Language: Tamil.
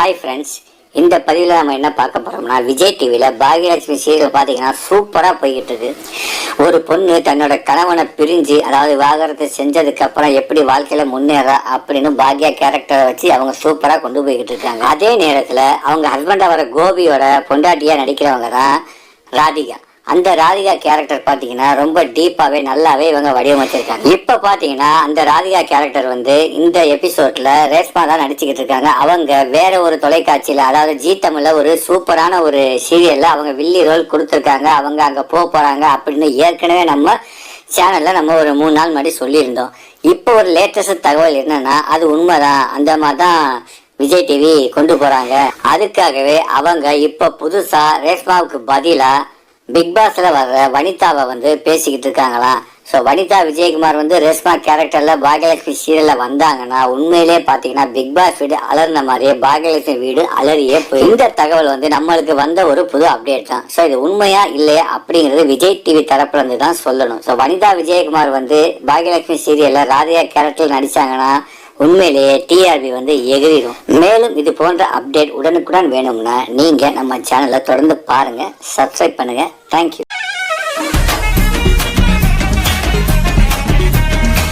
ஹாய் ஃப்ரெண்ட்ஸ், இந்த பதிவில் நம்ம என்ன பார்க்க போகிறோம்னா, விஜய் டிவியில் பாகியலட்சுமி சீரியல் பார்த்தீங்கன்னா சூப்பராக போய்கிட்டு இருக்கு. ஒரு பொண்ணு தன்னோட கணவனை பிரிஞ்சு, அதாவது விவாகரத்தை செஞ்சதுக்கப்புறம் எப்படி வாழ்க்கையில் முன்னேறா அப்படின்னு பாக்யா கேரக்டரை வச்சு அவங்க சூப்பராக கொண்டு போய்கிட்டு இருக்காங்க. அதே நேரத்தில் அவங்க ஹஸ்பண்டாக வர கோபியோட பொண்டாட்டியாக நடிக்கிறவங்க தான் ராதிகா. அந்த ராதிகா கேரக்டர் பார்த்தீங்கன்னா ரொம்ப டீப்பாகவே நல்லாவே இவங்க வடிவமைச்சிருக்காங்க. இப்போ பார்த்தீங்கன்னா அந்த ராதிகா கேரக்டர் இந்த எபிசோட்ல ரேஷ்மா தான் நடிச்சுக்கிட்டு இருக்காங்க. அவங்க வேற ஒரு தொலைக்காட்சியில், அதாவது ஜி தமிழ்ல ஒரு சூப்பரான ஒரு சீரியல்ல அவங்க வில்லி ரோல் கொடுத்துருக்காங்க. அவங்க அங்கே போகிறாங்க அப்படின்னு ஏற்கனவே நம்ம சேனல்ல நம்ம ஒரு 3 நாள் முன்னாடி சொல்லியிருந்தோம். இப்போ ஒரு லேட்டஸ்ட் தகவல் என்னன்னா, அது உண்மைதான். அந்த மாதிரி தான் விஜய் டிவி கொண்டு போறாங்க. அதுக்காகவே அவங்க இப்போ புதுசா ரேஷ்மாவுக்கு பதிலா பிக் பாஸ்ல வர்ற வனிதாவை பேசிக்கிட்டு இருக்காங்களாம். ஸோ வனிதா விஜயகுமார் ரேஷ்மா கேரக்டர்ல பாகியலட்சுமி சீரியல்ல வந்தாங்கன்னா உண்மையிலே பார்த்தீங்கன்னா பிக் பாஸ் வீடு அலர்ன மாதிரியே பாகியலட்சுமி வீடு அலறியே போய் இந்த தகவல் நம்மளுக்கு வந்த ஒரு புது அப்டேட் தான். ஸோ இது உண்மையா இல்லையா அப்படிங்கிறது விஜய் டிவி தரப்புல இருந்து தான் சொல்லணும். ஸோ வனிதா விஜயகுமார் பாகியலட்சுமி சீரியல்ல ராதிகா கேரக்டர் நடிச்சாங்கன்னா உண்மையிலேயே டிஆர்பி எகிரிடும். மேலும் இது போன்ற அப்டேட் உடனுக்குடன் வேணும்னா நீங்க நம்ம சேனலை தொடர்ந்து பாருங்க, சப்ஸ்கிரைப் பண்ணுங்க. தேங்க்யூ.